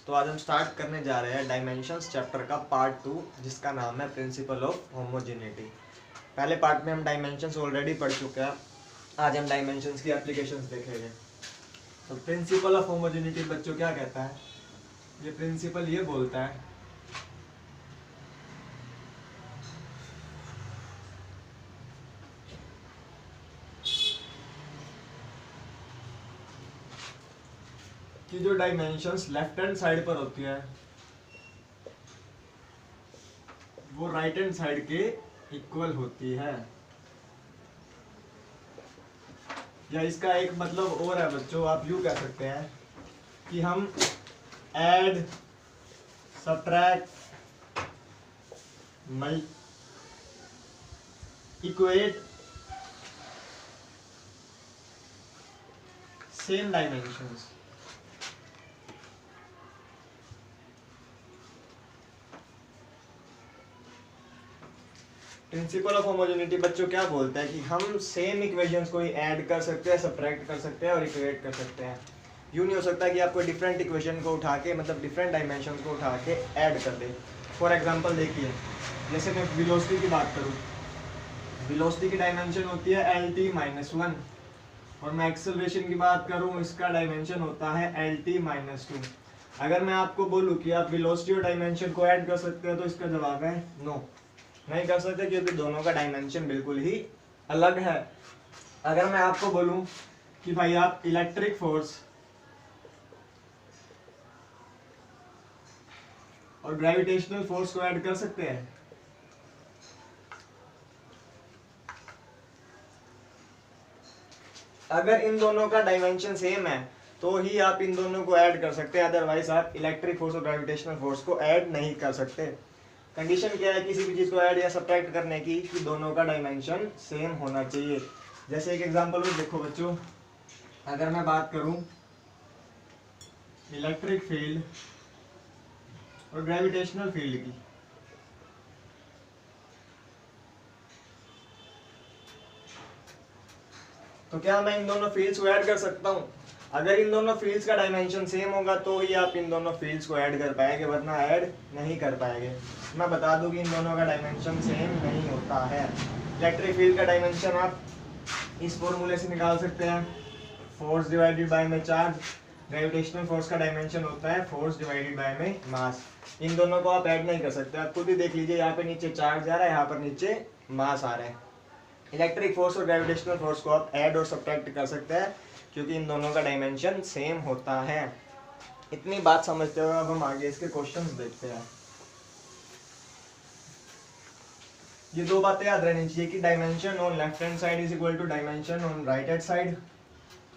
तो आज हम स्टार्ट करने जा रहे हैं डायमेंशंस चैप्टर का पार्ट 2, जिसका नाम है प्रिंसिपल ऑफ होमोजेनिटी। पहले पार्ट में हम डायमेंशंस ऑलरेडी पढ़ चुके हैं, आज हम डायमेंशंस की एप्लीकेशंस देखेंगे। तो प्रिंसिपल ऑफ होमोजेनिटी बच्चों क्या कहता है? ये प्रिंसिपल ये बोलता है कि जो डायमेंशंस लेफ्ट हैंड साइड पर होती है वो राइट हैंड साइड के इक्वल होती है। या इसका एक मतलब और है बच्चों, आप यूं कह सकते हैं कि हम add, subtract, equate same dimensions. Principal of homogeneity बच्चों क्या बोलता है कि हम सेम इक्वेशंस को ही ऐड कर सकते हैं, सब्ट्रैक्ट कर सकते हैं और इक्वेट कर सकते हैं। यूँ नहीं हो सकता कि आप कोई डिफरेंट इक्वेशन को उठा के, मतलब डिफरेंट डायमेंशंस को उठा के ऐड कर दे। फॉर एग्जांपल देखिए, जैसे मैं वेलोसिटी की बात करूँ, वेलोसिटी की डायमेंशन होती है LT-1 और मैं एक्सेलरेशन की बात करूँ, इसका डायमेंशन होता है LT-2। अगर मैं आपको बोलूँ कि आप वेलोसिटी और डायमेंशन को ऐड कर सकते हैं तो इसका जवाब है नो, नहीं कर सकते, क्योंकि दोनों का डायमेंशन बिल्कुल ही अलग है। अगर मैं आपको बोलूं कि भाई आप इलेक्ट्रिक फोर्स और ग्रेविटेशनल फोर्स को ऐड कर सकते हैं, अगर इन दोनों का डायमेंशन सेम है तो ही आप इन दोनों को ऐड कर सकते हैं, अदरवाइज आप इलेक्ट्रिक फोर्स और ग्रेविटेशनल फोर्स को ऐड नहीं कर सकते। कंडीशन क्या है किसी भी चीज को ऐड या सब्ट्रैक्ट करने की, कि दोनों का डायमेंशन सेम होना चाहिए। जैसे एक एग्जांपल में देखो बच्चों, अगर मैं बात करूं इलेक्ट्रिक फील्ड और ग्रेविटेशनल फील्ड की, तो क्या मैं इन दोनों फील्ड्स को ऐड कर सकता हूं? अगर इन दोनों फील्ड्स का डायमेंशन सेम होगा तो ही आप इन दोनों फील्ड्स को ऐड कर पाएंगे, वरना ऐड नहीं कर पाएंगे। मैं बता दूं कि इन दोनों का डायमेंशन सेम नहीं होता है। इलेक्ट्रिक फील्ड का डायमेंशन आप इस फॉर्मूले से निकाल सकते हैं, फोर्स डिवाइडेड बाय में चार्ज। ग्रेविटेशनल फोर्स का डायमेंशन होता है फोर्स डिवाइडेड बाय में मास। इन दोनों को आप ऐड नहीं कर सकते, आप खुद ही देख लीजिए, यहाँ पे नीचे चार्ज जा रहा है, यहाँ पर नीचे मास आ रहा है। इलेक्ट्रिक फोर्स और ग्रेविटेशनल फोर्स को आप ऐड और सब्ट्रैक्ट कर सकते हैं, क्योंकि इन दोनों का डायमेंशन सेम होता है। इतनी बात समझते हुए अब हम आगे इसके क्वेश्चंस देखते हैं। ये दो बातें याद रहनी चाहिए कि dimension on left hand side is equal to dimension on right hand side,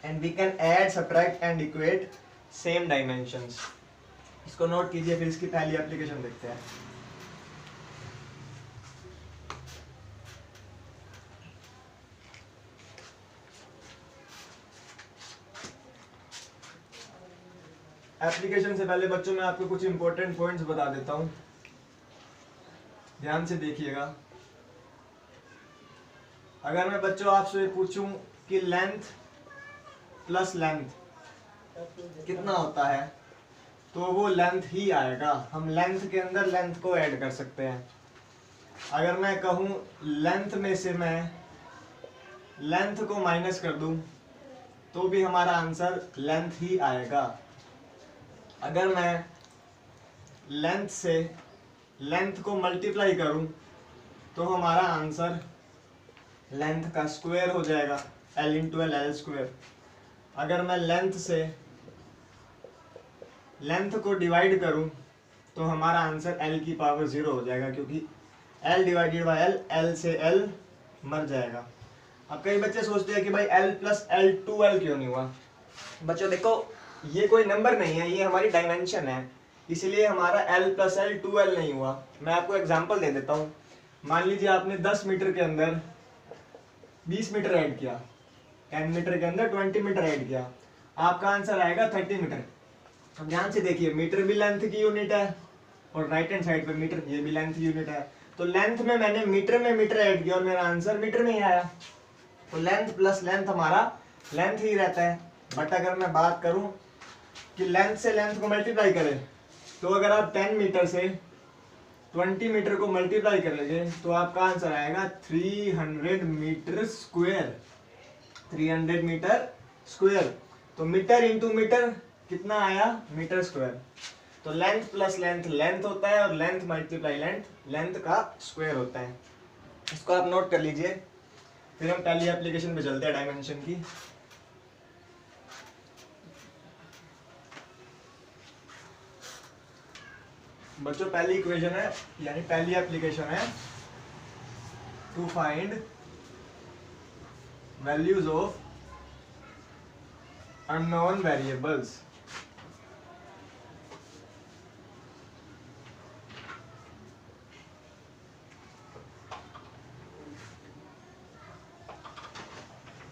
and we can add, subtract and equate same dimensions. इसको नोट कीजिए, फिर इसकी पहली एप्लीकेशन देखते हैं। एप्लीकेशन से पहले बच्चों मैं आपको कुछ इंपॉर्टेंट पॉइंट्स बता देता हूं, ध्यान से देखिएगा। अगर मैं बच्चों आपसे पूछूं कि लेंथ प्लस लेंथ कितना होता है, तो वो लेंथ ही आएगा। हम लेंथ के अंदर लेंथ को ऐड कर सकते हैं। अगर मैं कहूं लेंथ में से मैं लेंथ को माइनस कर दूं तो भी हमारा आंसर लेंथ ही आएगा। अगर मैं लेंथ से लेंथ को मल्टीप्लाई करूं तो हमारा आंसर लेंथ का स्क्वायर हो जाएगा, L into L, L square. अगर मैं लेंथ से लेंथ को डिवाइड करूं तो हमारा आंसर L की पावर 0 हो जाएगा, क्योंकि L divided by L, L से L मर जाएगा। अब कई बच्चे सोचते हैं कि भाई L प्लस L 2L क्यों नहीं हुआ। बच्चों देखो, ये कोई नंबर नहीं है, ये हमारी डायमेंशन है, इसलिए हमारा L प्लस L 2L नहीं हुआ। मैं आपको एग्जांपल दे देता हूँ। मान लीजिए आपने 10 मीटर के अंदर 20 मीटर ऐड किया, 10 मीटर के अंदर 20 मीटर ऐड किया, आपका आंसर आएगा 30 मीटर। अब ध्यान से देखिए, मीटर भी लेंथ की यूनिट है और राइट हैंड साइड पे मीटर, ये भी लेंथ की यूनिट है। तो लेंथ में मैंने मीटर में मीटर ऐड किया और मेरा आंसर मीटर में ही आया। तो लेंथ प्लस लेंथ हमारा लेंथ ही रहता है। बट अगर मैं बात करूं कि लेंथ से लेंथ को मल्टीप्लाई करें तो अगर आप 10 मीटर से 20 मीटर को मल्टीप्लाई करेंगे तो आपका आंसर आएगा 300 मीटर स्क्वायर। 300 metre square. तो मीटर इंटू मीटर कितना आया, मीटर स्क्वायर। तो लेंथ प्लस लेंथ लेंथ होता है और लेंथ मल्टीप्लाई लेंथ लेंथ का स्क्वायर होता है। इसको आप नोट कर लीजिए। फिर हम पहली एप्लीकेशन पे चलते हैं डायमेंशन की। बच्चों पहली इक्वेशन है यानी पहली एप्लीकेशन है to find values of unknown variables.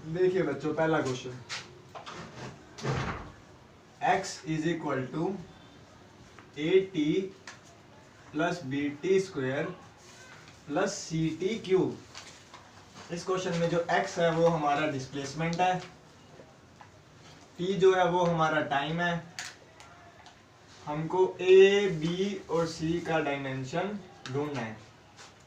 देखिए बच्चों पहला question, x is equal to AT plus BT square plus CT cube. इस क्वेश्चन में जो x है वो हमारा डिस्प्लेसमेंट है, t जो है वो हमारा टाइम है। हमको A, B और C का डायमेंशन ढूंढना है।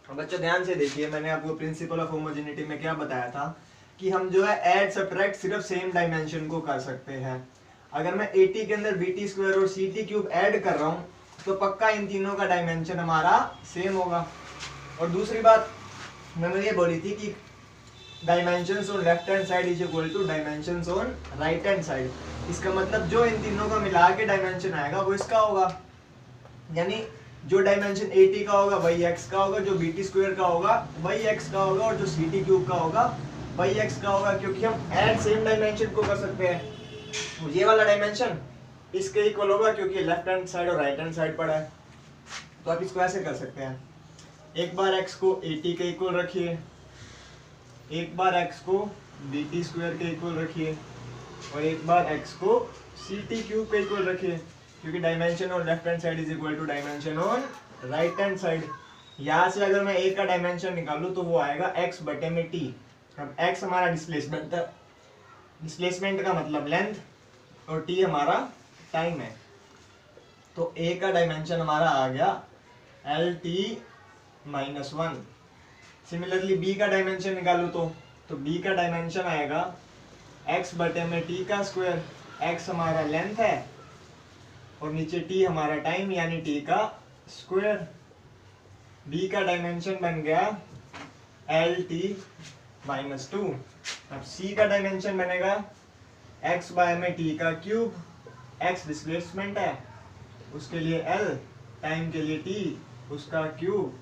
और बच्चों ध्यान से देखिए, मैंने आपको प्रिंसिपल ऑफ होमोजेनिटी में क्या बताया था कि हम जो है ऐड सब्ट्रैक्ट सिर्फ सेम डायमेंशन को कर सकते हैं। अगर मैं AT के अंदर BT स्क्वायर और CT क्यूब ऐड कर रहा हूँ तो पक्का इन तीनों का डायमेंशन हमारा सेम होगा। और दूसरी बात मैंने ये बोली थी कि dimensions on left hand side is equal to dimensions on right hand side. इसका मतलब जो इन तीनों का मिला के डायमेंशन आएगा वो इसका होगा, यानी जो डायमेंशन AT का होगा वही x का होगा, जो BT स्क्वायर का होगा वही x का होगा और जो CT क्यूब का होगा वही x का होगा, क्योंकि हम ऐड सेम डायमेंशन को कर सकते हैं। ये वाला डायमेंशन इसके इक्वल होगा क्योंकि लेफ्ट हैंड साइड और राइट हैंड साइड पड़ा है। तो आप इसको ऐसे कर सकते हैं, एक बार x को AT के इक्वल रखिए, एक बार x को BT स्क्वायर के इक्वल रखिए और एक बार x को CT क्यूब के इक्वल रखिए, क्योंकि dimension on left hand side is equal to dimension on right hand side. यहाँ से अगर मैं a का डायमेंशन निकालूं तो वो आएगा x बटे में t। अब x हमारा डिस्प्लेसमेंट है, डिस्प्लेसमेंट का मतलब लेंथ और t हमारा टाइम है। तो a का डायमेंशन हमारा आ गया LT-1। सिमिलरली b का डायमेंशन निकालू तो b का डायमेंशन आएगा x बटे में t का स्क्वायर। x हमारा लेंथ है और नीचे t हमारा टाइम यानी t का स्क्वायर। b का डायमेंशन बन गया LT-2। अब c का डायमेंशन बनेगा x बाय में t का क्यूब। x डिस्प्लेसमेंट है, उसके लिए L, टाइम के लिए t, उसका क्यूब।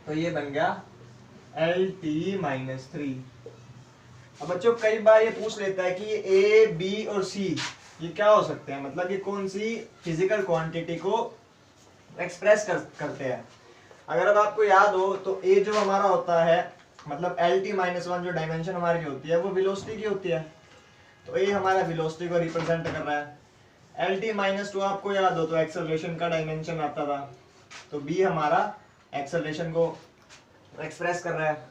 तो ये बन गया LT-3। अब बच्चों कई बार ये पूछ लेता है कि ये A, B और C ये क्या हो सकते हैं, मतलब कि कौन सी फिजिकल क्वांटिटी को एक्सप्रेस करते हैं। अगर अब आपको याद हो तो A जो हमारा होता है मतलब LT-1 जो डायमेंशन हमारी होती है वो वेलोसिटी की होती है। तो A हमारा वेलोसिटी को रिप्रेजेंट कर रहा है। LT-2 आपको याद हो तो एक्सेलरेशन का डायमेंशन आता था, तो B हमारा एक्सेलरेशन को एक्सप्रेस कर रहा है।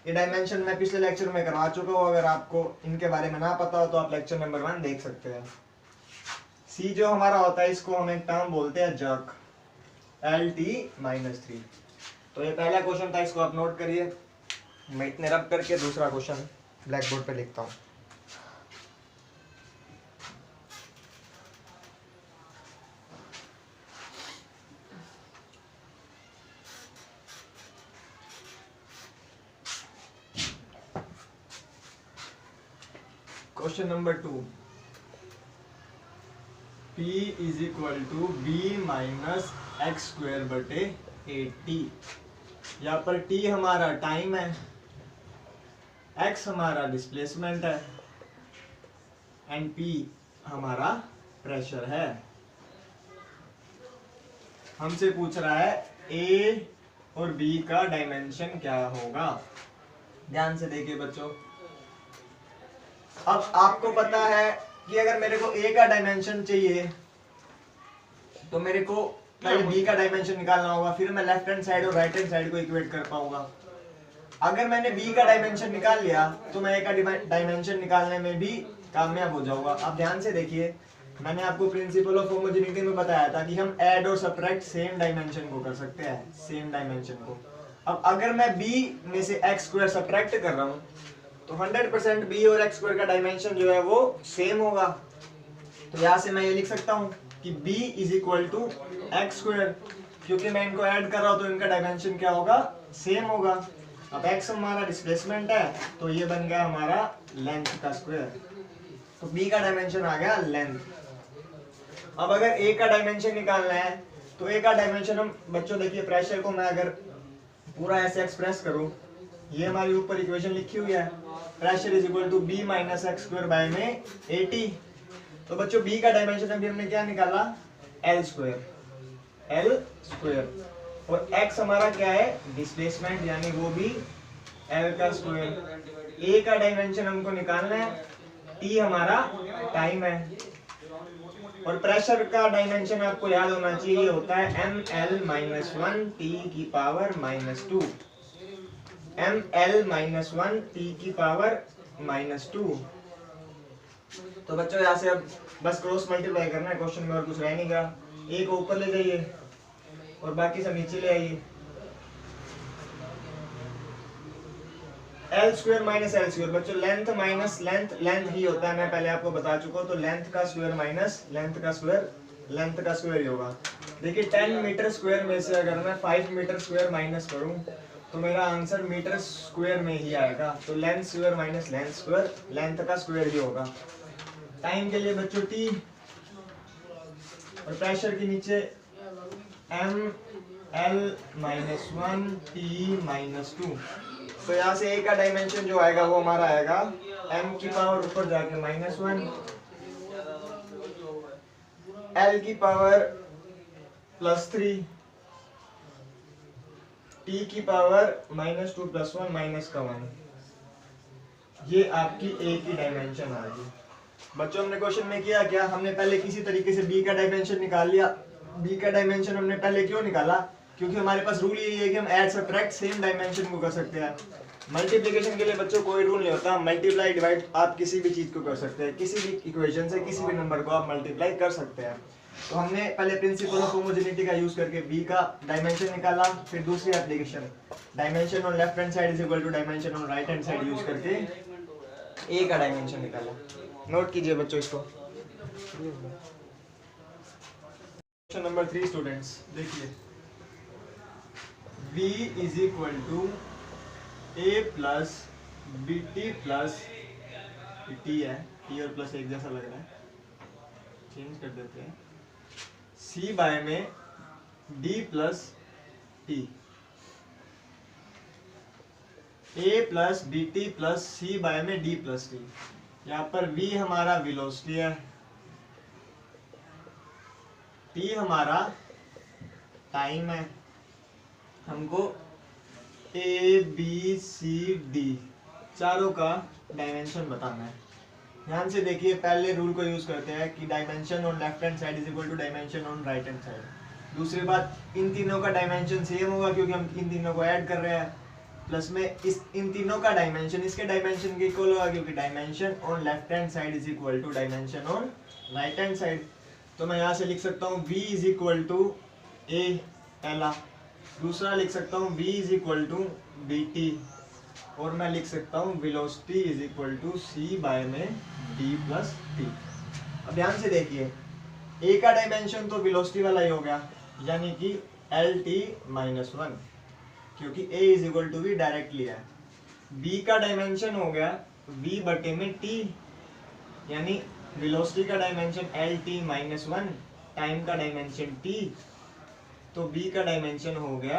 ये डायमेंशन मैं पिछले लेक्चर में करवा चुका हूँ, अगर आपको इनके बारे में ना पता हो तो आप लेक्चर नंबर 1 देख सकते हैं। C जो हमारा होता है इसको हम एक टर्म बोलते हैं जर्क, LT-3। तो ये पहला क्वेश्चन था, इसको आप नोट करिए। मैं इतने रब करके दूसरा क्वेश्चन ब्लैक बोर्ड पे लिखता हूँ। Question number 2, P is equal to B minus X square बटे 8t। यहाँ पर t हमारा टाइम है, x हमारा डिस्प्लेसमेंट है एंड p हमारा प्रेशर है। हमसे पूछ रहा है A और B का डायमेंशन क्या होगा। ध्यान से देखिए बच्चों, अब आपको पता है कि अगर मेरे को A का डायमेंशन चाहिए तो मेरे को पहले B का डायमेंशन निकालना होगा, फिर मैं लेफ्ट हैंड साइड और राइट हैंड साइड को इक्वेट कर पाऊंगा। अगर मैंने B का डायमेंशन निकाल लिया तो मैं A का डायमेंशन निकालने में भी कामयाब हो जाऊंगा। आप ध्यान से देखिए, मैंने आपको प्रिंसिपल ऑफ होमोजेनिटी में बताया था कि हम ऐड और सब्ट्रैक्ट सेम डायमेंशन को कर सकते हैं, सेम डायमेंशन को। अब अगर मैं b में से x स्क्वायर सब्ट्रैक्ट कर रहा हूँ तो 100% b और x स्क्वायर का डायमेंशन जो है वो सेम होगा। तो यहाँ से मैं ये लिख सकता हूँ कि b is equal to X square, क्योंकि मैं इनको ऐड कर रहा हूँ तो इनका डायमेंशन क्या होगा, सेम होगा। अब x हमारा डिस्प्लेसमेंट है तो ये बन गया हमारा लेंथ का स्क्वायर, तो b का डायमेंशन आ गया लेंथ। अब अगर a का डायमेंशन निकालना है तो a का डायमेंशन हम बच्चों देखिए, प्रेशर को मैं अगर पूरा ऐसे एक्सप्रेस करूं, ये हमारी ऊपर इक्वेशन लिखी हुई है, pressure is equal to b minus X square by में 80। तो बच्चों b का डायमेंशन अभी हमने क्या निकाला, l स्क्वायर, और x हमारा क्या है, डिस्प्लेसमेंट, यानी वो भी l का स्क्वायर। a का डायमेंशन हमको निकालना है, t हमारा टाइम है, और प्रेशर का डायमेंशन आपको याद होना चाहिए, ये होता है ml माइनस 1 t की power minus 2, ml minus 1 t की पावर माइनस 2। तो बच्चों यहाँ से अब बस क्रॉस मल्टीप्लाई करना है, क्वेश्चन में और कुछ रह नहीं गया। एक ऊपर ले जाइए और बाकी सब नीचे ले आइए। L square minus L square, बच्चों लेंथ माइनस लेंथ, लेंथ ही होता है, मैं पहले आपको बता चुका हूं। तो लेंथ का स्क्वायर माइनस लेंथ का स्क्वायर, लेंथ का स्क्वायर ही होगा। देखिए 10 मीटर स्क्वायर में से अगर मैं 5 मीटर स्क्वायर माइनस करूं तो मेरा आंसर मीटर स्क्वायर में ही आएगा। तो length square minus length square, length का स्क्वायर ही होगा। टाइम के लिए बच्चों टी, और प्रेशर के नीचे M L minus 1 T minus 2। तो यहाँ से a का डायमेंशन जो आएगा वो हमारा आएगा m की पावर ऊपर जाके माइनस 1, l की पावर प्लस 3, t की पावर माइनस 2 प्लस 1 माइनस का 1। ये आपकी a की डायमेंशन आ गई। बच्चों हमने क्वेश्चन में किया क्या, हमने पहले किसी तरीके से b का डायमेंशन निकाल लिया। b का डायमेंशन हमने पहले क्यों निकाला, क्योंकि हमारे पास रूल यही है कि हम ऐड सब्ट्रैक्ट सेम डायमेंशन को कर सकते हैं। मल्टीप्लिकेशन के लिए बच्चों कोई रूल नहीं होता, मल्टीप्लाई डिवाइड आप किसी भी चीज को कर सकते हैं, किसी भी इक्वेशन से किसी भी नंबर को आप मल्टीप्लाई कर सकते हैं। तो हमने पहले प्रिंसिपल ऑफ होमोजेनिटी का यूज करके b का डायमेंशन निकाला, फिर दूसरी application dimension on left hand side is equal to dimension on right hand side use करके a का डायमेंशन निकाला। नोट कीजिए बच्चों इसको। क्वेश्चन नंबर 3 स्टूडेंट्स देखिए, v is equal to a plus B T plus T है, T और plus एक जैसा लग रहा है, चेंज कर देते हैं, c बाय में d plus T, a plus B T plus c by में d प्लस टी। यहाँ पर v हमारा वेलोसिटी है, t हमारा टाइम है, हमको a b c d चारों का डायमेंशन बताना है। ध्यान से देखिए, पहले रूल को यूज करते हैं कि dimension on left hand side is equal to dimension on right hand side. दूसरी बात, इन तीनों का डायमेंशन सेम होगा क्योंकि हम इन तीनों को ऐड कर रहे हैं, प्लस में इन तीनों का डायमेंशन इसके डायमेंशन के इक्वल होगा क्योंकि dimension on left hand side is equal to dimension on right hand side. तो मैं यहाँ से लिख सकता हूँ v is equal to a पहला, दूसरा लिख सकता हूँ v is equal to B T, और मैं लिख सकता हूँ velocity is equal to c by में d प्लस टी। अब ध्यान से देखिए, a का डायमेंशन तो वेलोसिटी वाला ही हो गया, यानी कि एल टी माइनस 1, क्योंकि a is equal to v direct लिया है। b का डायमेंशन हो गया v बटे में t, यानी वेलोसिटी का dimension L T minus 1, time का डायमेंशन t, तो b का डायमेंशन हो गया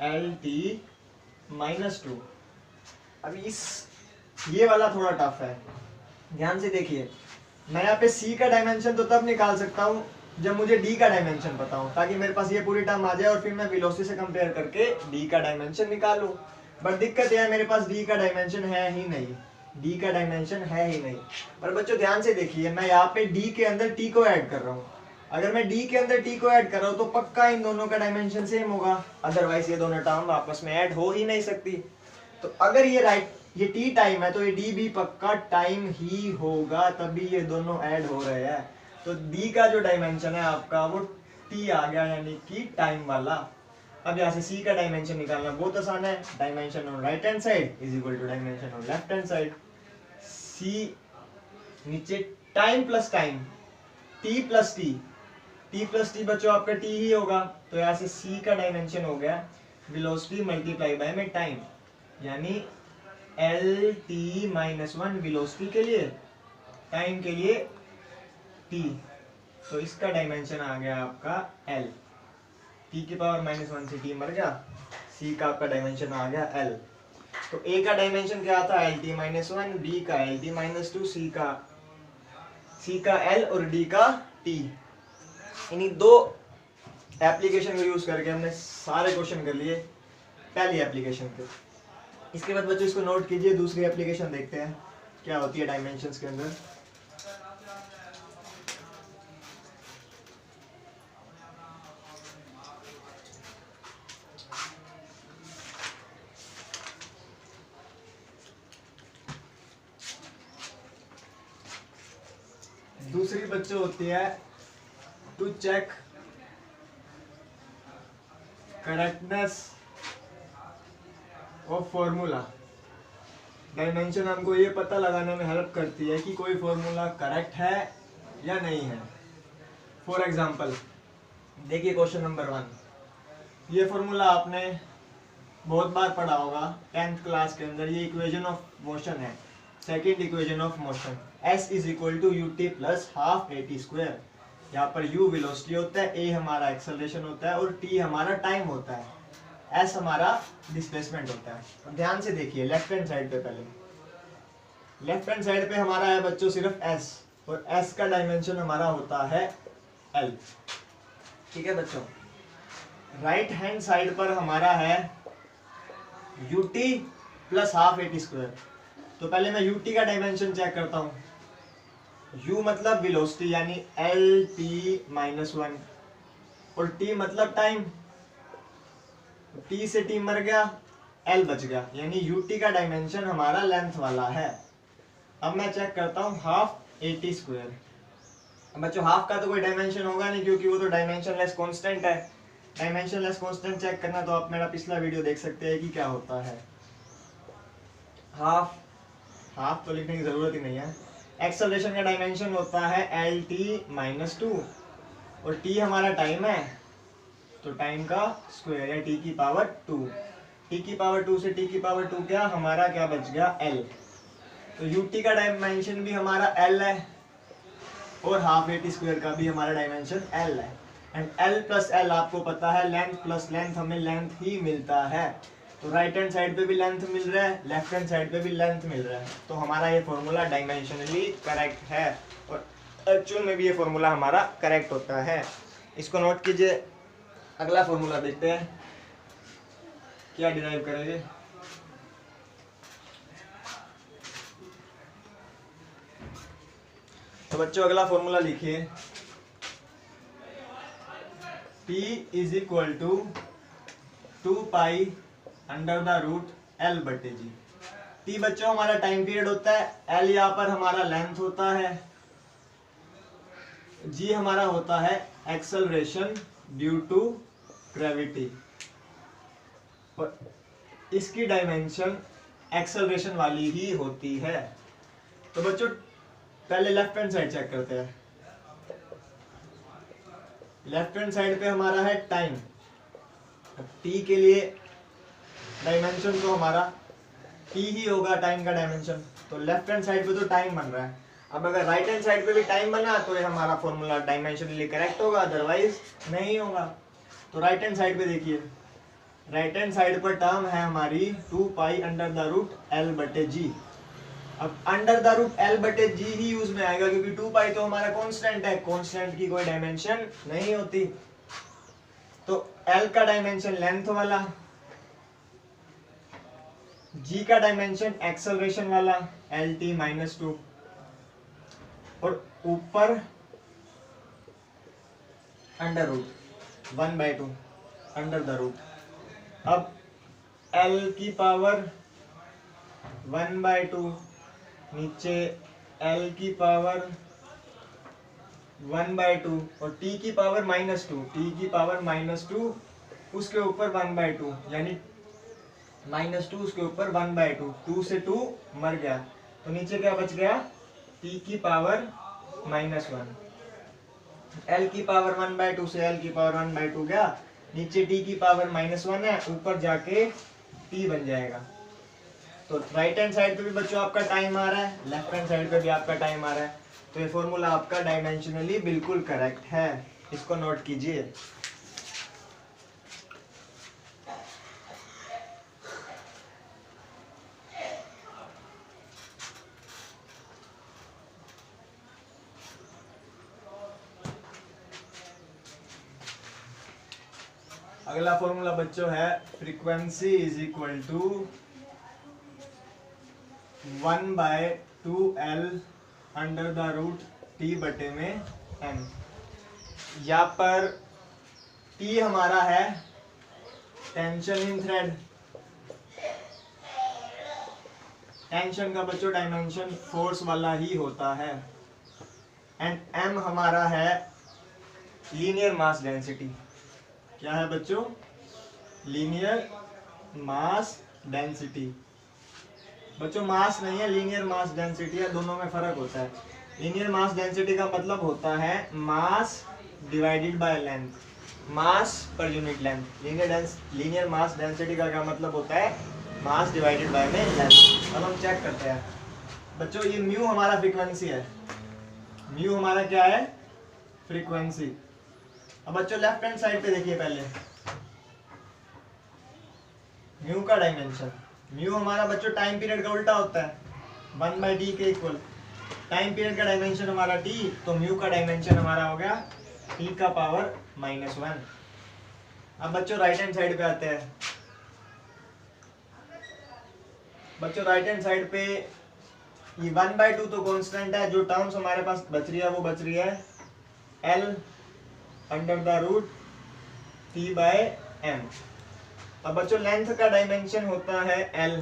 एल टी माइनस 2। अब ये वाला थोड़ा टफ है, ध्यान से देखिए, मैं यहाँ पे c का डायमेंशन तो तब निकाल सकता हूँ जब मुझे d का डायमेंशन पता हो, ताकि मेरे पास ये पूरी टर्म आ जाए और फिर मैं वेलोसिटी से कंपेयर करके d का डायमेंशन निकालूं। बट दिक्कत यह है, मेरे पास d का डायमेंशन है ही नहीं, d का डायमेंशन है ही नहीं। पर बच्चों ध्यान से देखिए, मैं यहाँ पे d के अंदर t को ऐड कर रहा हूँ। अगर मैं d के अंदर t को ऐड कर रहा हूँ तो पक्का इन दोनों का डायमेंशन सेम होगा, अदरवाइज ये दोनों टर्म आपस में ऐड हो ही नहीं सकती। तो अगर ये t टाइम है तो ये d भी पक्का टाइम ही होगा, तभी ये दोनों ऐड हो रहे हैं। तो डी का जो डायमेंशन है आपका वो टी आ गया, यानी कि टाइम वाला। अब यहाँ से सी का डायमेंशन निकालना बहुत आसान है। Dimension on right hand side is equal to dimension on left hand side. See नीचे time plus time, T plus T, T plus T बच्चों आपका टी ही होगा, तो यहाँ से सी का डायमेंशन हो गया वेलोसिटी मल्टीप्लाई बाय में टाइम, यानी L T minus one velocity के लिए, टाइम के लिए टी, तो इसका डायमेंशन आ गया आपका एल। टी की पावर माइनस वन से टी मर गया, सी का आपका डायमेंशन आ गया एल। तो ए का डायमेंशन क्या था, L T minus one, B का L T minus two, C का एल और डी का टी। इन्हीं दो एप्लीकेशन को यूज करके हमने सारे क्वेश्चन कर लिए पहली एप्लीकेशन के। इसके बाद बच्चों इसको नोट कीजिए, दूसरी एप्लीकेशन देखते हैं क्या होती है डायमेंशंस के अंदर। दूसरी बच्चों होती है to check correctness of formula. Dimension हमको ये पता लगाने में हेल्प करती है कि कोई फॉर्मूला करेक्ट है या नहीं है। फॉर एग्जांपल देखिए क्वेश्चन नंबर 1, ये फॉर्मूला आपने बहुत बार पढ़ा होगा 10th क्लास के अंदर। ये इक्वेशन ऑफ मोशन है, second equation of motion, s is equal to U T plus half A T square. यहाँ पर u वेलोसिटी होता है, a हमारा एक्सेलरेशन होता है और t हमारा टाइम होता है, s हमारा डिस्प्लेसमेंट होता है। तो ध्यान से देखिए लेफ्ट हैंड साइड पे, पहले लेफ्ट हैंड साइड पे हमारा है बच्चों सिर्फ s, और s का डायमेंशन हमारा होता है l। ठीक है बच्चों, राइट हैंड साइड पर हमारा है ut plus half A T square. तो पहले मैं ut का डायमेंशन चेक करता हूँ। u मतलब वेलोसिटी यानी एल टी माइनस वन, और t मतलब टाइम, t से t मर गया, l बच गया, यानी ut का डायमेंशन हमारा लेंथ वाला है। अब मैं चेक करता हूँ हाफ ए टी स्क्वायर। बच्चों हाफ का तो कोई डायमेंशन होगा नहीं क्योंकि वो तो डायमेंशन लेस कॉन्स्टेंट है। डायमेंशन लेस कॉन्स्टेंट चेक करना तो आप मेरा पिछला वीडियो देख सकते हैं कि क्या होता है। हाफ तो लिखने की जरूरत ही नहीं है। एक्सेलरेशन का डायमेंशन होता है एल टी माइनस टू, और t हमारा टाइम है, तो टाइम का स्क्वायर या t की पावर 2। t की पावर 2 से t की पावर 2 क्या हमारा क्या बच गया l। तो ut का डायमेंशन भी हमारा l है और हाफ ए टी स्क्वायर का भी हमारा डायमेंशन l है। एंड l प्लस l आपको पता है लेंथ प्लस लेंथ हमें लेंथ ही मिलता है। तो राइट हैंड साइड पे भी लेंथ मिल रहा है, लेफ्ट हैंड साइड पे भी लेंथ मिल रहा है, तो हमारा ये फॉर्मूला डायमेंशनली करेक्ट है और एक्चुअल में भी ये फॉर्मूला हमारा करेक्ट होता है। इसको नोट कीजिए। अगला फॉर्मूला देखते हैं क्या डिराइव करेंगे। तो बच्चों अगला फॉर्मूला लिखिए, P is equal to 2 pi under the root L बटे जी। T बच्चों हमारा टाइम पीरियड होता है, L यहाँ पर हमारा लेंथ होता है, G हमारा होता है एक्सेलरेशन ड्यू टू ग्रेविटी, और इसकी डायमेंशन एक्सेलरेशन वाली ही होती है। तो बच्चों पहले लेफ्ट हैंड साइड चेक करते हैं। लेफ्ट हैंड साइड पे हमारा है टाइम, t के लिए डायमेंशन तो हमारा t ही होगा टाइम का डायमेंशन, तो लेफ्ट हैंड साइड पे तो टाइम बन रहा है। अब अगर राइट हैंड साइड पे भी टाइम बना तो ये हमारा फॉर्मूला डायमेंशनली करेक्ट होगा, अदरवाइज नहीं होगा। तो राइट हैंड साइड पे देखिए, राइट हैंड साइड पर टर्म है हमारी 2 pi under the root L बटे जी। अब अंडर द रूट L बटे जी ही यूज में आएगा क्योंकि 2 पाई तो हमारा कांस्टेंट है, कांस्टेंट की कोई डायमेंशन नहीं होती। तो L का डायमेंशन लेंथ वाला, G का डायमेंशन एक्सेलरेशन वाला एल टी माइनस 2, और ऊपर under root 1/2 under the root. अब L की पावर 1/2, नीचे L की पावर 1/2 और t की पावर -2, t की पावर -2 उसके ऊपर 1/2 यानी -2 उसके ऊपर 1/2, 2 से 2 मर गया तो नीचे क्या बच गया, t की पावर -1। l की पावर 1/2 से l की पावर 1/2 गया, नीचे t की पावर -1 है, ऊपर जाके t बन जाएगा। तो राइट हैंड साइड पे भी बच्चों आपका टाइम आ रहा है, लेफ्ट हैंड साइड पे भी आपका टाइम आ रहा है, तो ये फॉर्मूला आपका डायमेंशनली बिल्कुल करेक्ट है, इसको नोट कीजिए। अगला फॉर्मूला बच्चों है frequency is equal to 1/2L under the root T बटे में M। यहाँ पर T हमारा है टेंशन इन थ्रेड, टेंशन का बच्चों डायमेंशन फोर्स वाला ही होता है, एंड M हमारा है लीनियर मास डेंसिटी। क्या है बच्चों, लीनियर मास डेंसिटी। बच्चों मास नहीं है, लीनियर मास डेंसिटी है, दोनों में फर्क होता है। लीनियर मास डेंसिटी का मतलब होता है mass divided by length, mass per unit length. Linear mass density का क्या मतलब होता है, मास डिवाइडेड बाय में लेंथ। अब हम चेक करते हैं बच्चों, ये म्यू हमारा फ्रीक्वेंसी है, म्यू हमारा क्या है, फ्रीक्वेंसी। अब बच्चों लेफ्ट हैंड साइड पे देखिए पहले म्यू का डायमेंशन, म्यू हमारा बच्चों टाइम पीरियड का उल्टा होता है, 1/t के इक्वल। टाइम पीरियड का डायमेंशन हमारा t, तो म्यू का डायमेंशन हमारा हो गया t का पावर -1। अब बच्चों राइट हैंड साइड पे आते हैं। बच्चों राइट हैंड साइड पे ये 1/2 तो कांस्टेंट है, जो टर्म्स हमारे पास बच रही है वो बच रही है L under the root T/M। अब बच्चों लेंथ का डायमेंशन होता है L,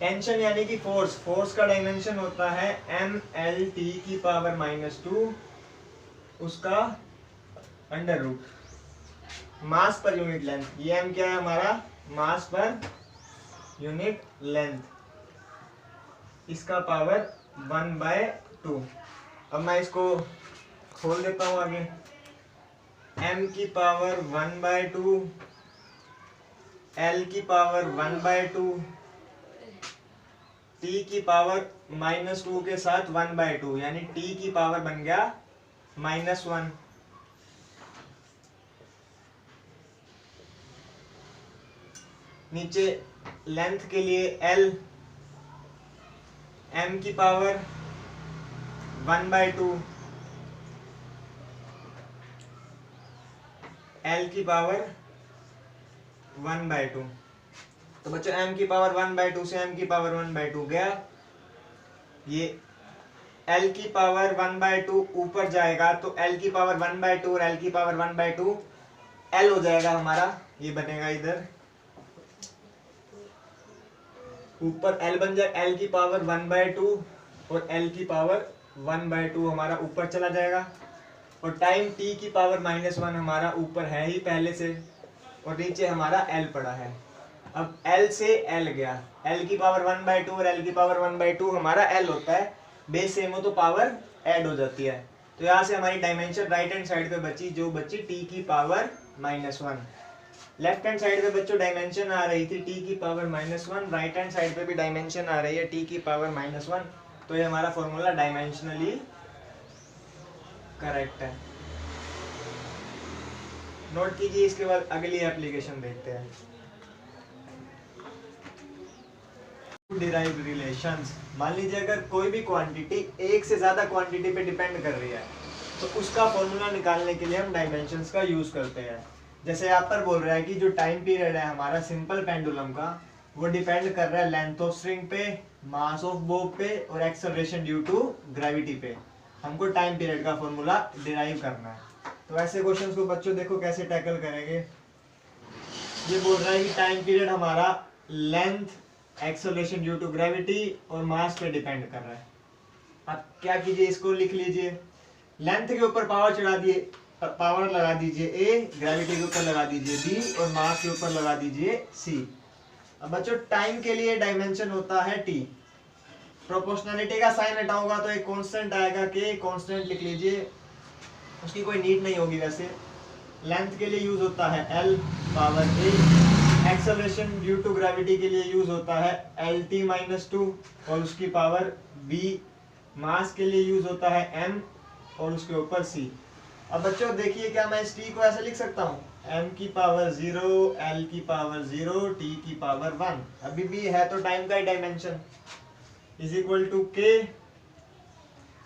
टेंशन यानी कि फोर्स, फोर्स का डायमेंशन होता है MLT की पावर -2 उसका अंडर रूट मास पर यूनिट लेंथ। ये M क्या है हमारा, मास पर यूनिट लेंथ, इसका पावर 1/2। अब मैं इसको खोल देता हूं आगे, m की पावर 1/2, l की पावर 1/2, t की पावर -2 के साथ 1/2 यानी t की पावर बन गया -1। नीचे लेंथ के लिए l, m की पावर 1/2, l की पावर 1/2। तो बच्चों m की पावर 1/2 से m की पावर 1/2 गया, ये l की पावर 1/2 ऊपर जाएगा तो l की पावर 1/2 और l की पावर 1/2 l हो जाएगा हमारा, ये बनेगा इधर ऊपर l बन जाए, l की पावर 1/2 और l की पावर 1/2 हमारा ऊपर चला जाएगा, और टाइम t की पावर -1 हमारा ऊपर है ही पहले से, और नीचे हमारा l पड़ा है। अब l से l गया, l की पावर 1/2 और l की पावर 1/2 हमारा l होता है, बेस सेम हो तो पावर ऐड हो जाती है। तो यहाँ से हमारी डायमेंशन राइट हैंड साइड पे बची, जो बची t की पावर -1। लेफ्ट हैंड साइड पे बच्चों डायमेंशन आ रही थी t की पावर -1, राइट हैंड साइड पे भी डायमेंशन आ रही है t की पावर -1। तो ये हमारा फॉर्मूला डायमेंशनली करेक्ट है, नोट कीजिए। इसके बाद अगली एप्लीकेशन देखते हैं, डिराइव रिलेशंस। मान लीजिए अगर कोई भी क्वांटिटी एक से ज्यादा क्वांटिटी पे डिपेंड कर रही है तो उसका फॉर्मूला निकालने के लिए हम डायमेंशंस का यूज करते हैं। जैसे यहाँ पर बोल रहा है कि जो टाइम पीरियड है हमारा सिंपल पेंडुलम का, वो डिपेंड कर रहा है लेंथ ऑफ स्ट्रिंग पे, मास ऑफ बोब पे और एक्सेलरेशन ड्यू टू ग्रेविटी पे। हमको टाइम पीरियड का फॉर्मूला डिराइव करना है। तो ऐसे क्वेश्चंस को बच्चों देखो कैसे टैकल करेंगे। ये बोल रहा है कि टाइम पीरियड हमारा length acceleration due to gravity और मास पे डिपेंड कर रहा है। आप क्या कीजिए, इसको लिख लीजिए, लेंथ के ऊपर पावर चढ़ा दिए, पावर लगा दीजिए ए, ग्रेविटी के ऊपर लगा दीजिए बी और मास के ऊपर लगा दीजिए सी। अब बच्चों टाइम के लिए डायमेंशन होता है टी। प्रोपोर्शनलिटी का साइन हटाऊंगा तो एक कांस्टेंट आएगा के, कांस्टेंट लिख लीजिए, उसकी कोई नीड नहीं होगी वैसे। लेंथ के लिए यूज होता है L power A, acceleration due to gravity के लिए यूज होता है एल टी माइनस टू और उसकी पावर बी, मास के लिए यूज होता है m और उसके ऊपर c। अब बच्चों देखिए, क्या मैं इस t को ऐसे लिख सकता हूँ, m की पावर 0, l की पावर 0, t की पावर 1, अभी भी है तो टाइम का ही dimension, is equal to k।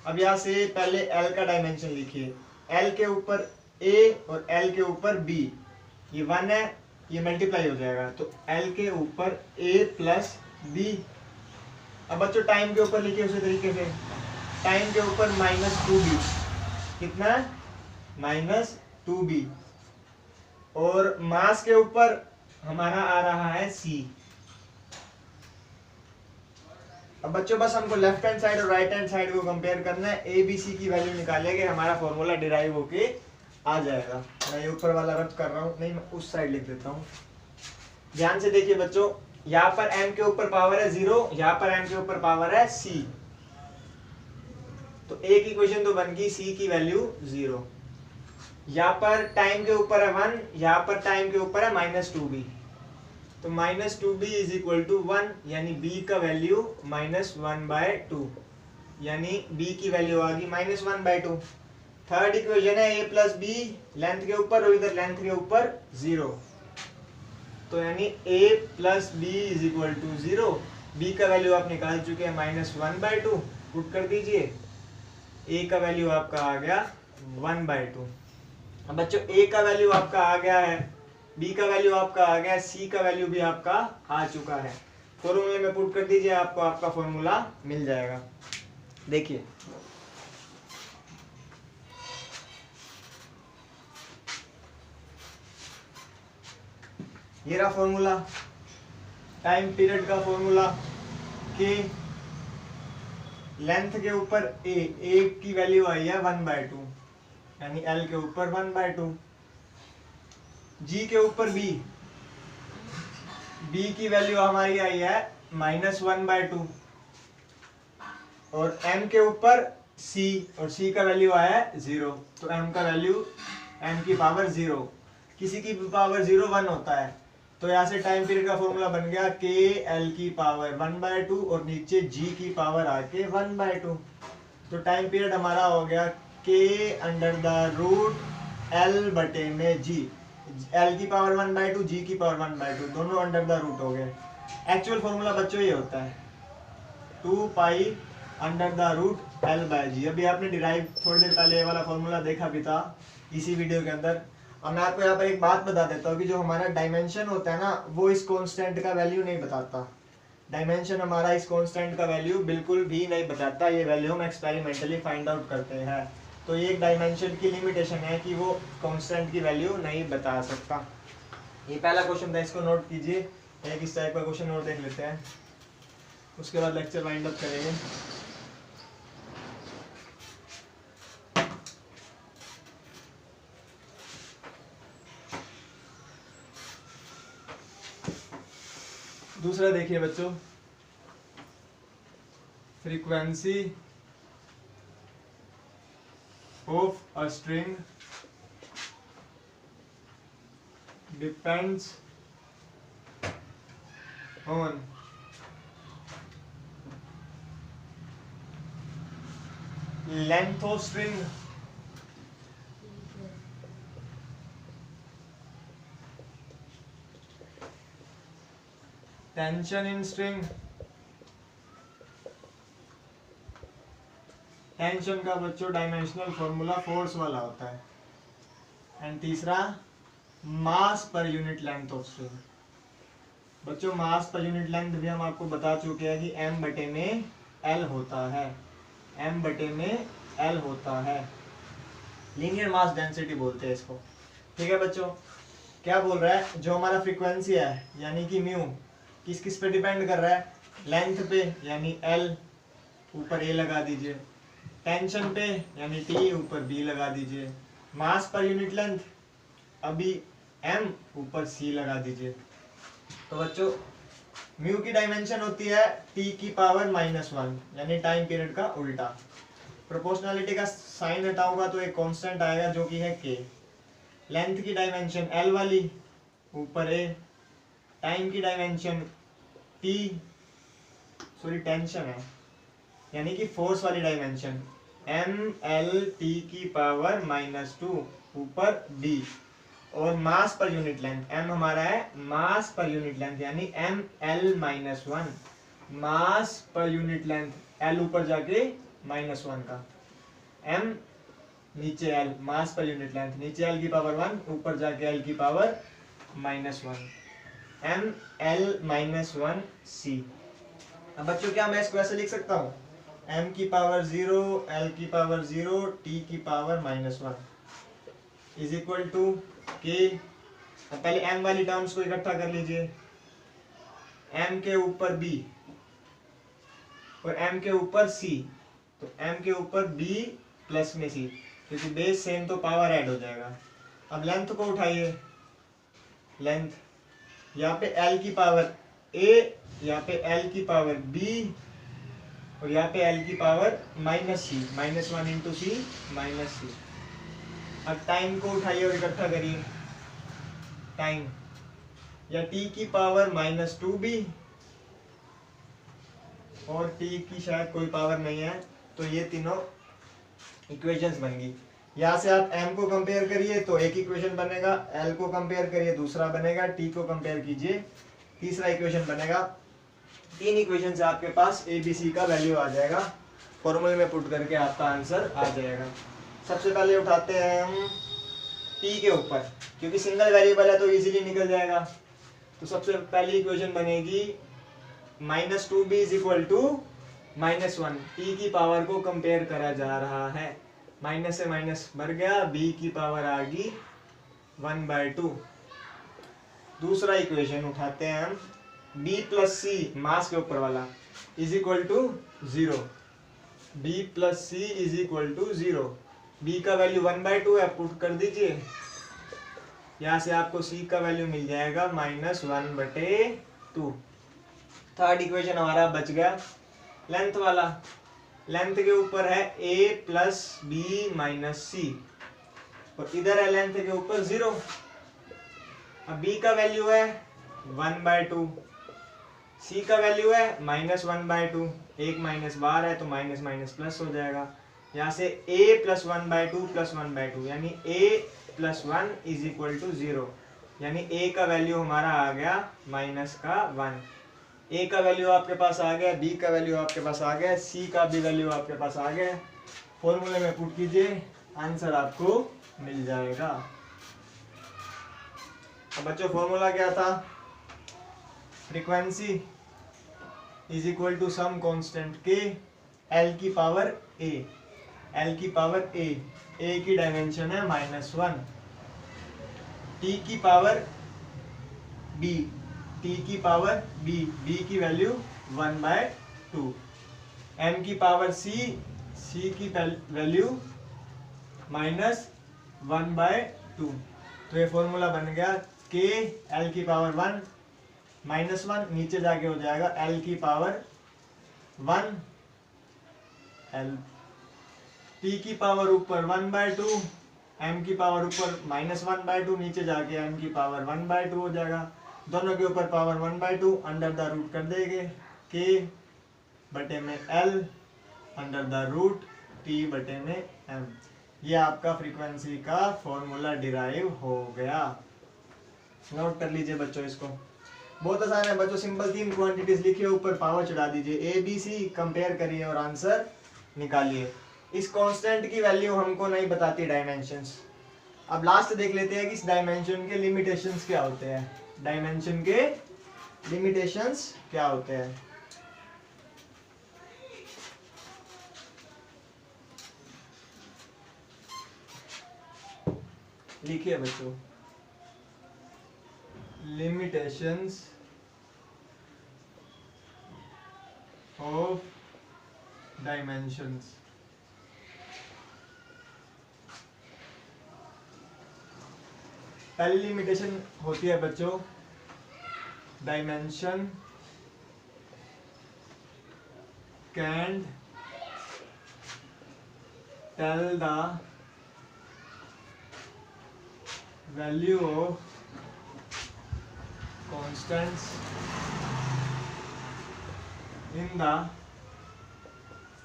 अब यहाँ से पहले l का डायमेंशन लिखिए, l के ऊपर a और l के ऊपर b, ये 1 है, ये मल्टीप्लाई हो जाएगा तो l के ऊपर a प्लस b। अब बच्चों टाइम के ऊपर लिखिए उसी तरीके से, टाइम के ऊपर -2b, कितना -2b, और मास के ऊपर हमारा आ रहा है c। अब बच्चों बस हमको लेफ्ट हैंड साइड और राइट हैंड साइड को कंपेयर करना है, ए बी सी की वैल्यू निकालेंगे, हमारा फॉर्मूला डिराइव होके आ जाएगा। मैं ये ऊपर वाला रद्द कर रहा हूँ, नहीं मैं उस साइड लिख देता हूँ। ध्यान से देखिए बच्चों, यहाँ पर m के ऊपर पावर है 0, यहाँ पर m के ऊपर पावर है c, तो a की इक्वेशन तो बन गई, c की वैल्यू 0। यहाँ पर टाइम के ऊपर है 1, यहाँ पर टाइम के ऊपर है -2b, तो -2b इज इक्वल टू 1, यानी b का वैल्यू -1/2, यानी b की वैल्यू आ गई -1/2। थर्ड इक्वेशन है a प्लस बी, लेंथ के ऊपर और इधर लेंथ के ऊपर 0, तो यानी a plus B is equal to 0। b का वैल्यू आप निकाल चुके हैं -1/2, पुट कर दीजिए, a का वैल्यू आपका आ गया 1/2। अब बच्चों a का वैल्यू आपका आ गया है, b का वैल्यू आपका आ गया, c का वैल्यू भी आपका आ चुका है, फॉर्मूले में पुट कर दीजिए, आपको आपका फॉर्मूला मिल जाएगा। देखिए ये रहा फॉर्मूला, टाइम पीरियड का फॉर्मूला, के लेंथ के ऊपर a की वैल्यू आई है 1/2, यानी l के ऊपर 1/2, g के ऊपर b की वैल्यू हमारी आई है -1/2, और m के ऊपर c, और c का वैल्यू आया है 0, तो m का वैल्यू m की पावर 0, किसी की पावर 0 1 होता है, तो यहाँ से टाइम पीरियड का फॉर्मूला बन गया के एल की पावर 1/2 और नीचे g की पावर आके 1/2, तो टाइम पीरियड हमारा हो गया के अंडर द रूट एल बटे में जी, एल की पावर 1/2, जी की पावर 1/2, दोनों अंडर द रूट हो गए। एक्चुअल फॉर्मूला बच्चों ये होता है 2 pi under the root L by G. अभी आपने डिराइव थोड़ी देर पहले वाला फॉर्मूला देखा भी था इसी वीडियो के अंदर। अब मैं आपको यहाँ पर एक बात बता देता हूँ कि जो हमारा डायमेंशन होता है ना, वो इस कांस्टेंट का वैल्यू नहीं बताता। डायमेंशन हमारा इस कांस्टेंट का वैल्यू बिल्कुल भी नहीं बताता, ये वैल्यू हम एक्सपेरिमेंटली फाइंड आउट करते हैं। तो ये एक डायमेंशन की लिमिटेशन है कि वो कांस्टेंट की वैल्यू नहीं बता सकता। ये पहला क्वेश्चन था, इसको नोट कीजिए। एक इस टाइप का क्वेश्चन और देख लेते हैं, उसके बाद लेक्चर वाइंड अप करेंगे। दूसरा देखिए बच्चों, frequency of a string depends on length of string tension in string, tension का बच्चों डायमेंशनल फॉर्मूला फोर्स वाला होता है, एंड तीसरा मास per unit length of string. बच्चों मास पर यूनिट लेंथ भी हम आपको बता चुके हैं कि m बटे में l होता है, m बटे में l होता है, लीनियर मास डेंसिटी बोलते हैं इसको। ठीक है बच्चों, क्या बोल रहा है, जो हमारा फ्रीक्वेंसी है यानी कि म्यू, किस किस पे डिपेंड कर रहा है, लेंथ पे यानी एल, ऊपर ए लगा दीजिए, टेंशन पे यानी टी, ऊपर बी लगा दीजिए, मास पर यूनिट लेंथ अभी एम, ऊपर सी लगा दीजिए। तो बच्चों म्यू की डायमेंशन होती है टी की पावर -1 यानी टाइम पीरियड का उल्टा। प्रोपोर्शनलिटी का साइन हटाऊंगा तो एक कांस्टेंट आएगा जो कि है के। लेंथ की डायमेंशन एल वाली, ऊपर ए, टाइम की डायमेंशन टी, सॉरी टेंशन है यानी कि फोर्स वाली डायमेंशन एम एल टी की पावर -2, ऊपर बी, और मास पर यूनिट लेंथ एम हमारा है मास पर यूनिट लेंथ यानी एम एल -1, मास पर यूनिट लेंथ, एल ऊपर जाके -1 का, एम नीचे एल, मास पर यूनिट लेंथ, नीचे एल की पावर 1, ऊपर जाके एल की पावर -1, एम एल -1 सी। अब बच्चों क्या मैं इसको ऐसे लिख सकता हूँ, m की पावर 0, l की पावर 0, t की पावर -1 इज इक्वल टू के। पहले m वाली टर्म्स को इकट्ठा कर लीजिए, m के ऊपर b और m के ऊपर c, तो m के ऊपर b प्लस में c, क्योंकि बेस सेम तो पावर ऐड हो जाएगा। अब लेंथ को उठाइए, लेंथ यहाँ पे l की पावर a, यहाँ पे l की पावर b और यहाँ पे l की पावर -c, -1 इंटू सी -c। अब टाइम को उठाइए और इकट्ठा करिए, टाइम या t की पावर -2b और t की शायद कोई पावर नहीं है, तो ये तीनों इक्वेशंस बन गई। यहाँ से आप m को कंपेयर करिए तो एक इक्वेशन बनेगा, l को कंपेयर करिए दूसरा बनेगा, t को कंपेयर कीजिए तीसरा इक्वेशन बनेगा। तीन इक्वेशन से आपके पास ए बी सी का वैल्यू आ जाएगा, फॉर्मूले में पुट करके आपका आंसर आ जाएगा। सबसे पहले उठाते हैं हम टी के ऊपर, क्योंकि सिंगल वेरिएबल है तो इजीली निकल जाएगा। तो सबसे पहली इक्वेशन बनेगी -2b is equal to -1, T की पावर को कंपेयर करा जा रहा है, माइनस से माइनस बढ़ गया, b की पावर आ गई 1/2। दूसरा इक्वेशन उठाते हैं हम b प्लस सी, मास के ऊपर वाला, is equal to 0, b plus C is equal to 0, b का वैल्यू 1/2 है, पुट कर दीजिए, यहाँ से आपको c का वैल्यू मिल जाएगा -1/2। थर्ड इक्वेशन हमारा बच गया लेंथ वाला, लेंथ के ऊपर है a प्लस b माइनस सी और इधर है लेंथ के ऊपर 0। अब b का वैल्यू है 1/2, c का वैल्यू है -1/2, एक माइनस बाहर है तो माइनस माइनस प्लस हो जाएगा। यहाँ से a प्लस 1/2 प्लस 1/2 यानी a plus 1 is equal to 0, यानी a का वैल्यू हमारा आ गया -1। a का वैल्यू आपके पास आ गया, b का वैल्यू आपके पास आ गया, c का भी वैल्यू आपके पास आ गया। फॉर्मूले में पुट कीजिए, आंसर आपको मिल जाएगा। अब बच्चों फॉर्मूला क्या था, frequency is equal to some constant K L की पावर ए, एल की पावर ए की डायमेंशन है -1, टी की पावर बी, टी की पावर बी, बी की वैल्यू 1/2, एम की पावर सी, सी की वैल्यू -1/2। तो ये फॉर्मूला बन गया के एल की पावर 1 -1, नीचे जाके हो जाएगा एल की पावर 1, एल, टी की पावर ऊपर 1/2, एम की पावर ऊपर -1/2, नीचे जाके एम की पावर 1/2 हो जाएगा। दोनों के ऊपर पावर 1/2, अंडर द रूट कर देंगे, के बटे में L under the root T बटे में एम। ये आपका फ्रीक्वेंसी का फॉर्मूला डिराइव हो गया। नोट कर लीजिए बच्चों, इसको बहुत आसान है बच्चों, सिंपल 3 क्वांटिटीज लिखिए, ऊपर पावर चढ़ा दीजिए, ए बी सी कंपेयर करिए और आंसर निकालिए। इस कांस्टेंट की वैल्यू हमको नहीं बताती डायमेंशंस। अब लास्ट देख लेते हैं कि इस डायमेंशन के लिमिटेशंस क्या होते हैं, डायमेंशन के लिमिटेशंस क्या होते हैं। लिखिए बच्चों, लिमिटेशंस ऑफ डायमेंशंस। पहली लिमिटेशन होती है बच्चों, dimension can tell the value of constants in the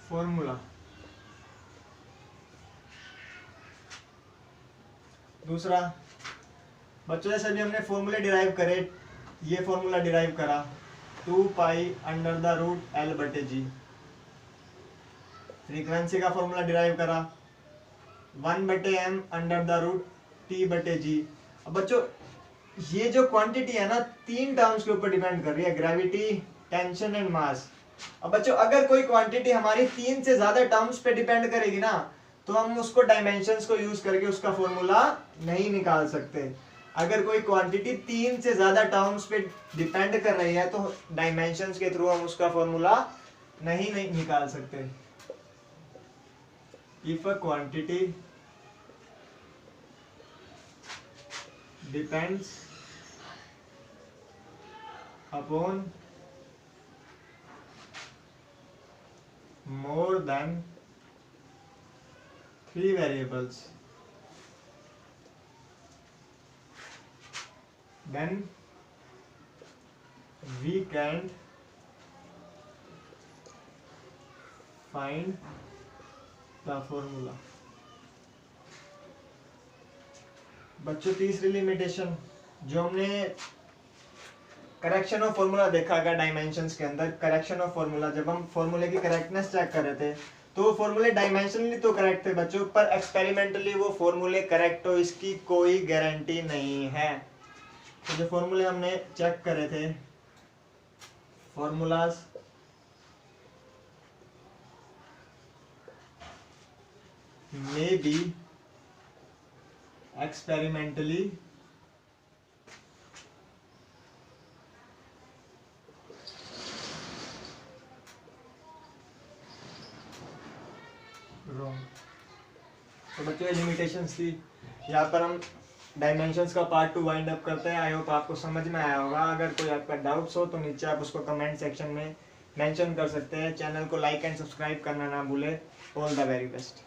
formula। दूसरा बच्चों, जैसे अभी हमने फॉर्मूले डिराइव करे, ये फॉर्मूला डिराइव करा 2 pi under the root L बटे जी। फ्रीक्वेंसी का फॉर्मूला डिराइव करा 1 बटे M under the root T बटे जी। अब बच्चों ये जो क्वांटिटी है ना, 3 टर्म्स के ऊपर डिपेंड कर रही है, ग्रेविटी, टेंशन एंड मास। अब बच्चों अगर कोई क्वांटिटी हमारी 3 से ज्यादा टर्म्स पे डिपेंड करेगी ना, तो हम उसको डायमेंशंस को यूज करके उसका फॉर्मूला नहीं निकाल सकते। अगर कोई क्वांटिटी 3 से ज्यादा टर्म्स पे डिपेंड कर रही है तो डायमेंशंस के थ्रू हम उसका फॉर्मूला नहीं निकाल सकते। If a quantity depends upon more than 3 variables, then we can find the formula। बच्चों तीसरी लिमिटेशन जो हमने करेक्शन ऑफ फॉर्मूला देखा अगर डायमेंशंस के अंदर, करेक्शन ऑफ फॉर्मूला, जब हम फॉर्मूले की करेक्टनेस चेक कर रहे थे तो फॉर्मूले डायमेंशनली तो करेक्ट थे बच्चों, पर एक्सपेरिमेंटली वो फॉर्मूले करेक्ट हो इसकी कोई गारंटी नहीं है। तो जो फॉर्मूले हमने चेक करे थे, formulas may be experimentally wrong. तो बच्चों ये लिमिटेशंस थी। यहाँ पर हम डायमेंशंस का पार्ट 2 वाइंड अप करते हैं। आई होप आपको समझ में आया होगा। अगर कोई आपका डाउट्स हो तो नीचे आप उसको कमेंट सेक्शन में मेंशन कर सकते हैं। चैनल को लाइक एंड सब्सक्राइब करना ना भूले। All the very best.